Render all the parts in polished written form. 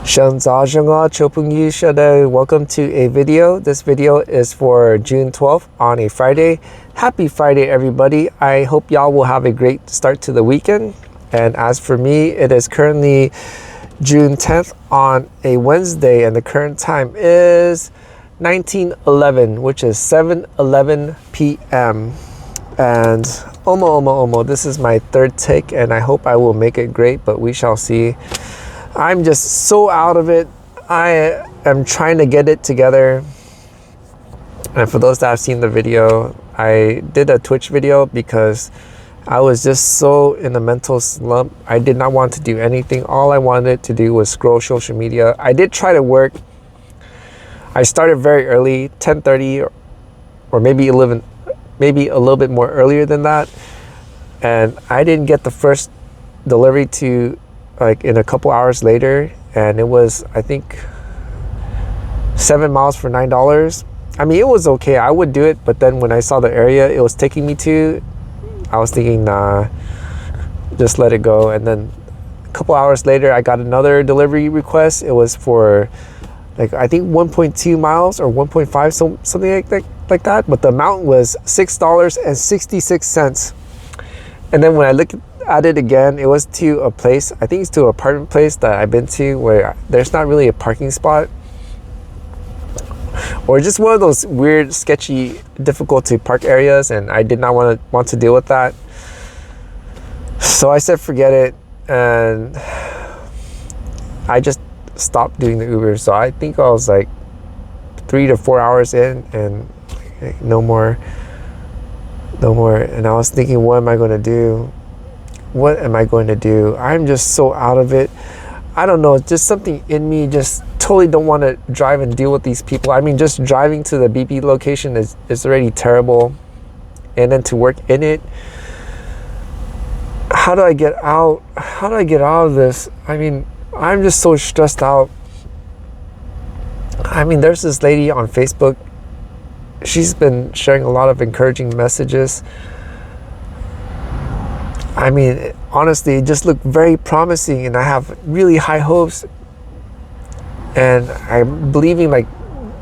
Welcome to a video. This video is for June 12th on a Friday. Happy Friday, everybody. I hope y'all will have a great start to the weekend. And as for me, it is currently June 10th on a Wednesday, and the current time is 19:11, which is 7:11 p.m. And Omo, this is my third take, and I hope I will make it great, but we shall see. I'm just so out of it. I am trying to get it together. And for those that have seen the video, I did a Twitch video because I was just so in a mental slump. I did not want to do anything. All I wanted to do was scroll social media. I did try to work. I started very early, 10:30 or maybe 11, maybe a little bit more earlier than that. And I didn't get the first delivery to like in a couple hours later, and it was, I think, 7 miles for $9. I mean, it was okay. I would do it, but then when I saw the area it was taking me to, I was thinking, nah, just let it go. And then a couple hours later I got another delivery request. It was for like, I think 1.2 miles or 1.5, something like that, but the amount was $6.66. And then when I looked at it again, it was to a place, I think it's to an apartment place that I've been to where there's not really a parking spot, or just one of those weird, sketchy, difficult to park areas, and I did not want to deal with that. So I said forget it, and I just stopped doing the Uber. So I think I was like 3 to 4 hours in, and no more. And I was thinking, what am I going to do? I'm just so out of it. I don't know, just something in me just totally don't want to drive and deal with these people. I mean, just driving to the BP location is already terrible, and then to work in it. How do I get out of this? I mean, I'm just so stressed out. I mean, there's this lady on Facebook. She's been sharing a lot of encouraging messages. I mean, honestly, it just looked very promising, and I have really high hopes. And I'm believing, like,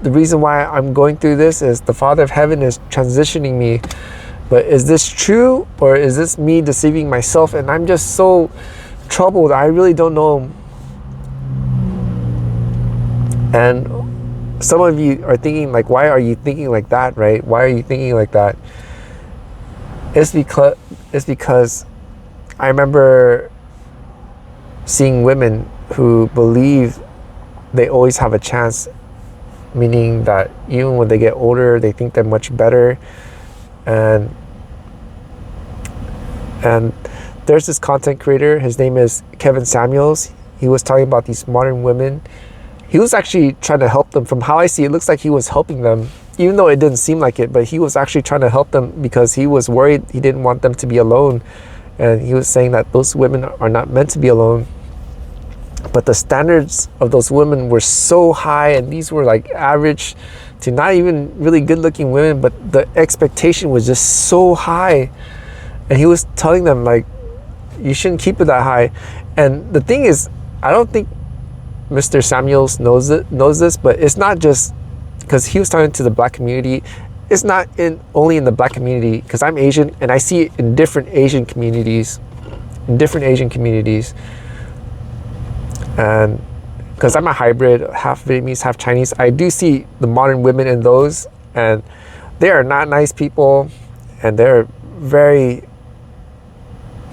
the reason why I'm going through this is the Father of Heaven is transitioning me. But is this true, or is this me deceiving myself? And I'm just so troubled. I really don't know. And some of you are thinking, like, why are you thinking like that, right? Why are you thinking like that? It's because I remember seeing women who believe they always have a chance, meaning that even when they get older, they think they're much better. And there's this content creator, his name is Kevin Samuels. He was talking about these modern women. He was actually trying to help them. From how I see, it looks like he was helping them, even though it didn't seem like it, but he was actually trying to help them because he was worried. He didn't want them to be alone. And he was saying that those women are not meant to be alone. But the standards of those women were so high, and these were like average to not even really good looking women, but the expectation was just so high. And he was telling them, like, you shouldn't keep it that high. And the thing is, I don't think Mr. Samuels knows this, but it's not just because he was talking to the black community. It's not only in the black community, because I'm Asian and I see it in different Asian communities. And because I'm a hybrid, half Vietnamese, half Chinese, I do see the modern women in those, and they are not nice people, and they're very,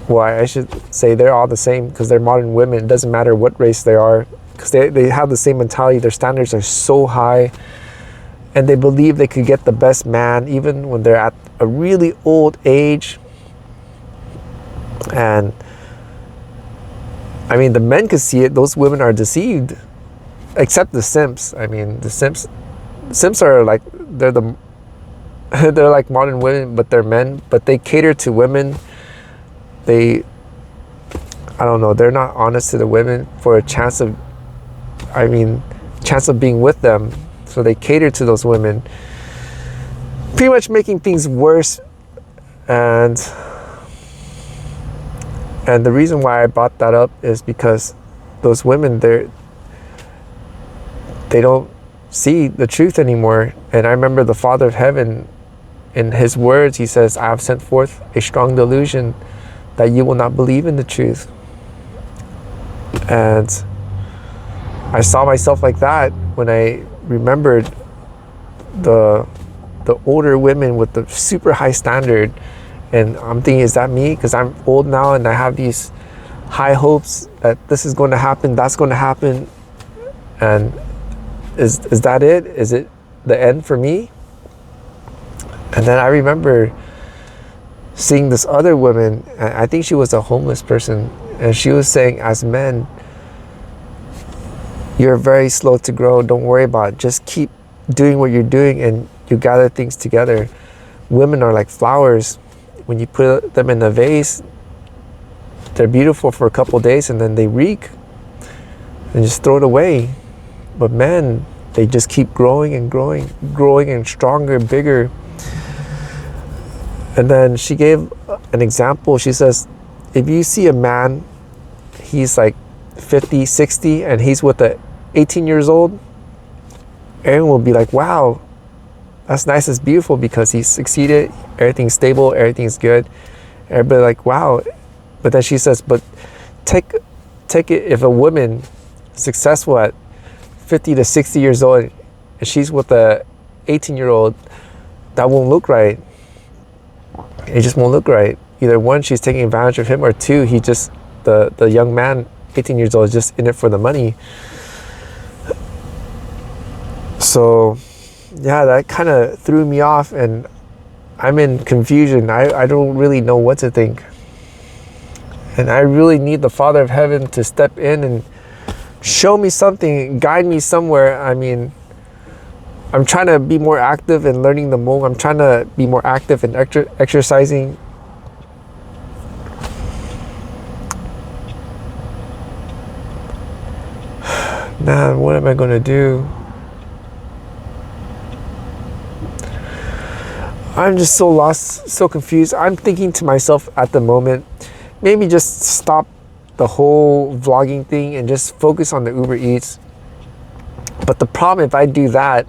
well, I should say they're all the same because they're modern women. It doesn't matter what race they are, because they have the same mentality. Their standards are so high, and they believe they could get the best man even when they're at a really old age. And I mean, the men could see it. Those women are deceived, except the simps. I mean, the simps are like, they're like modern women, but they're men. But they cater to women. I don't know, they're not honest to the women for a chance of being with them. So they cater to those women, pretty much making things worse. And the reason why I brought that up is because those women, they don't see the truth anymore. And I remember the Father of Heaven, in his words, he says, I have sent forth a strong delusion that you will not believe in the truth. And I saw myself like that when I remembered the older women with the super high standard. And I'm thinking, is that me? Because I'm old now and I have these high hopes that this is going to happen, that's going to happen. And is that it? Is it the end for me? And then I remember seeing this other woman, I think she was a homeless person, and she was saying, as men, you're very slow to grow, don't worry about it. Just keep doing what you're doing and you gather things together. Women are like flowers. When you put them in a vase, they're beautiful for a couple days and then they reek and just throw it away. But men, they just keep growing and growing, growing and stronger, bigger. And then she gave an example. She says, if you see a man, he's like 50, 60, and he's with a 18 years old, everyone will be like, wow, that's nice, it's beautiful, because he's succeeded, everything's stable, everything's good. Everybody like, wow. But then she says, but take it, if a woman successful at 50 to 60 years old and she's with a 18-year-old, that won't look right. It just won't look right. Either one, she's taking advantage of him, or two, he just, the young man, 18 years old, is just in it for the money. So yeah, that kind of threw me off, and I'm in confusion. I don't really know what to think. And I really need the Father of Heaven to step in and show me something, guide me somewhere. I mean, I'm trying to be more active in learning the Hmong. I'm trying to be more active in exercising. Man, what am I going to do? I'm just so lost, so confused. I'm thinking to myself at the moment, maybe just stop the whole vlogging thing and just focus on the Uber Eats. But the problem, if I do that,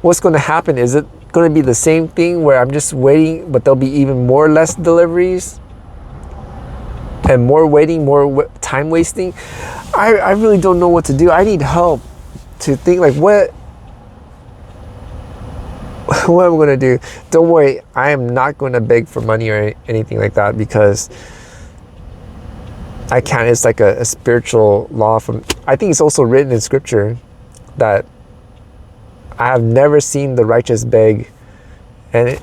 what's going to happen? Is it going to be the same thing where I'm just waiting, but there'll be even more less deliveries and more waiting, more time wasting? I really don't know what to do. I need help to think, like, what am I going to do? Don't worry, I am not going to beg for money or anything like that, because I can't. It's like a spiritual law from, I think it's also written in scripture that I have never seen the righteous beg, and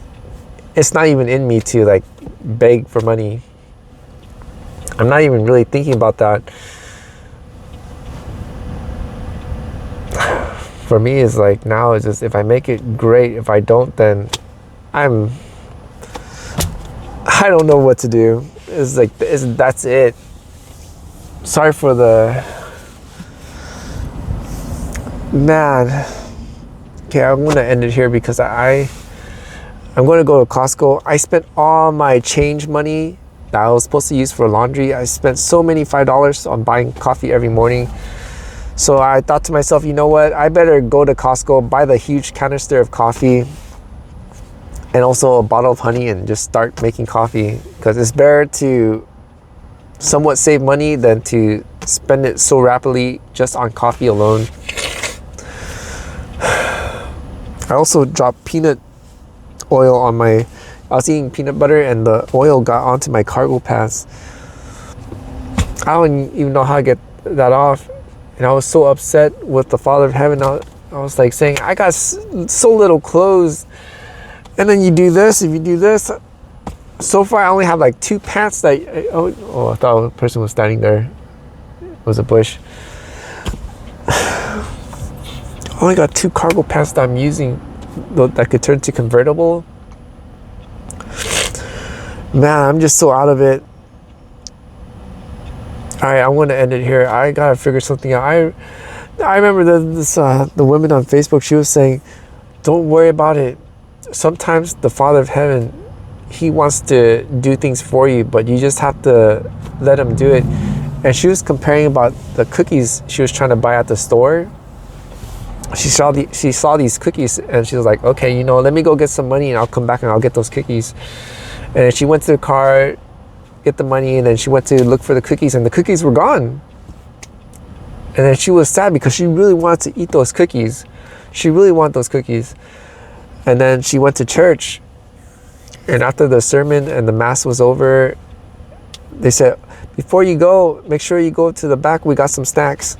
it's not even in me to like beg for money. I'm not even really thinking about that. For me, it's like, now it's just, if I make it, great. If I don't, then I don't know what to do. It's like, that's it. Sorry for the, man. Okay, I'm gonna end it here because I'm gonna go to Costco. I spent all my change money that I was supposed to use for laundry. I spent so many $5 on buying coffee every morning. So I thought to myself, you know what? I better go to Costco, buy the huge canister of coffee and also a bottle of honey, and just start making coffee, because it's better to somewhat save money than to spend it so rapidly just on coffee alone. I also dropped peanut oil on I was eating peanut butter and the oil got onto my cargo pants. I don't even know how to get that off. And I was so upset with the Father of Heaven. I was like saying, I got so little clothes. And then you do this, if you do this. So far, I only have like 2 pants that, I thought a person was standing there. It was a bush. I only got 2 cargo pants that I'm using that could turn to convertible. Man, I'm just so out of it. All right, I'm going to end it here. I got to figure something out. I remember the woman on Facebook, she was saying, don't worry about it. Sometimes the Father of Heaven, he wants to do things for you, but you just have to let him do it. And she was comparing about the cookies she was trying to buy at the store. She saw these cookies and she was like, okay, you know, let me go get some money and I'll come back and I'll get those cookies. And then she went to the car, get the money, and then she went to look for the cookies and the cookies were gone. And then she was sad because she really wanted to eat those cookies. She really wanted those cookies. And then she went to church, and after the sermon and the mass was over, they said, before you go, make sure you go to the back, we got some snacks.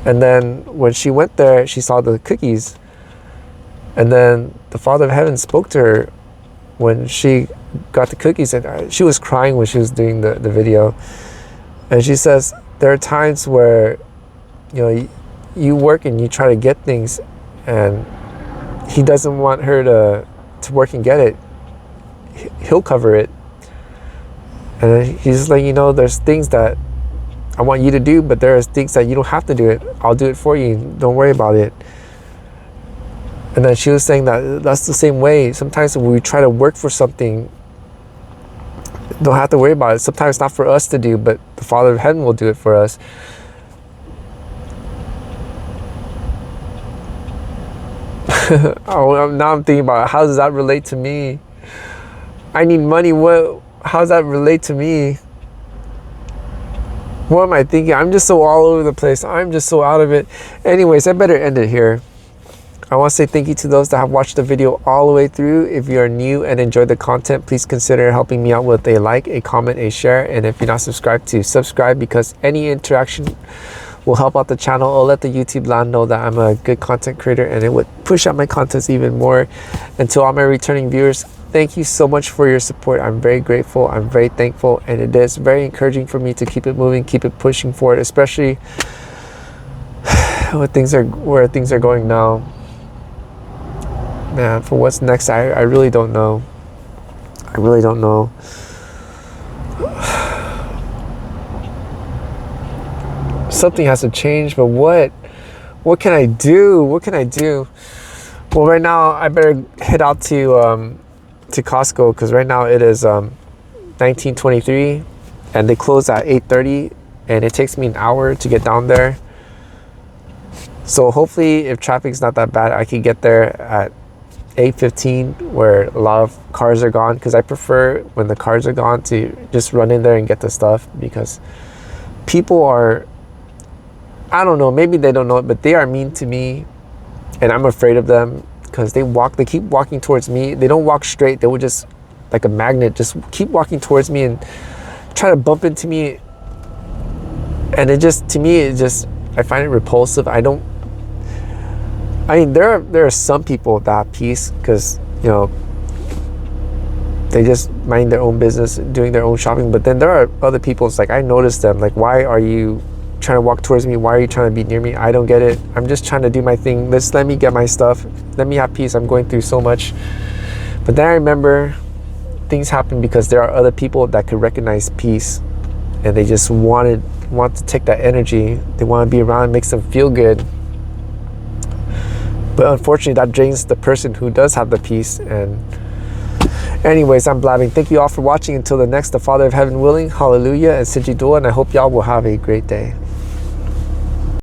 And then when she went there, she saw the cookies. And then the Father of Heaven spoke to her when she got the cookies. And she was crying when she was doing the video. And she says, there are times where, you know, you work and you try to get things, and He doesn't want her to work and get it. He'll cover it. And He's just like, you know, there's things that I want you to do, but there are things that you don't have to do it. I'll do it for you. Don't worry about it. And then she was saying that that's the same way. Sometimes when we try to work for something, don't have to worry about it. Sometimes it's not for us to do, but the Father of Heaven will do it for us. Oh, now I'm thinking about, how does that relate to me? I need money. How does that relate to me? What am I thinking? I'm just so all over the place. I'm just so out of it. Anyways, I better end it here. I want to say thank you to those that have watched the video all the way through. If you are new and enjoyed the content, please consider helping me out with a like, a comment, a share. And if you're not subscribed, to subscribe, because any interaction will help out the channel. It'll let the YouTube land know that I'm a good content creator, and it would push out my contents even more. And to all my returning viewers, thank you so much for your support. I'm very grateful. I'm very thankful. And it is very encouraging for me to keep it moving, keep it pushing forward, especially where things are going now. Man, for what's next, I really don't know. I really don't know. Something has to change, but what can I do? What can I do? Well, right now I better head out to Costco, because right now it is 19:23 and they close at 8:30, and it takes me an hour to get down there. So hopefully, if traffic's not that bad, I can get there at 8:15, where a lot of cars are gone, because I prefer when the cars are gone to just run in there and get the stuff, because people are, I don't know, maybe they don't know it, but they are mean to me, and I'm afraid of them, because they keep walking towards me. They don't walk straight. They would just, like a magnet, just keep walking towards me and try to bump into me. And it just, to me, I find it repulsive. I mean, there are some people that have peace, because, you know, they just mind their own business, doing their own shopping. But then there are other people, it's like, I notice them, like, why are you trying to walk towards me? Why are you trying to be near me? I don't get it. I'm just trying to do my thing. Let me get my stuff. Let me have peace. I'm going through so much. But then I remember things happen because there are other people that could recognize peace, and they just want to take that energy. They want to be around. It makes them feel good. But unfortunately, that drains the person who does have the peace. And anyways, I'm blabbing. Thank you all for watching. Until the next, the Father of Heaven willing, hallelujah, and Sijidua, and I hope y'all will have a great day.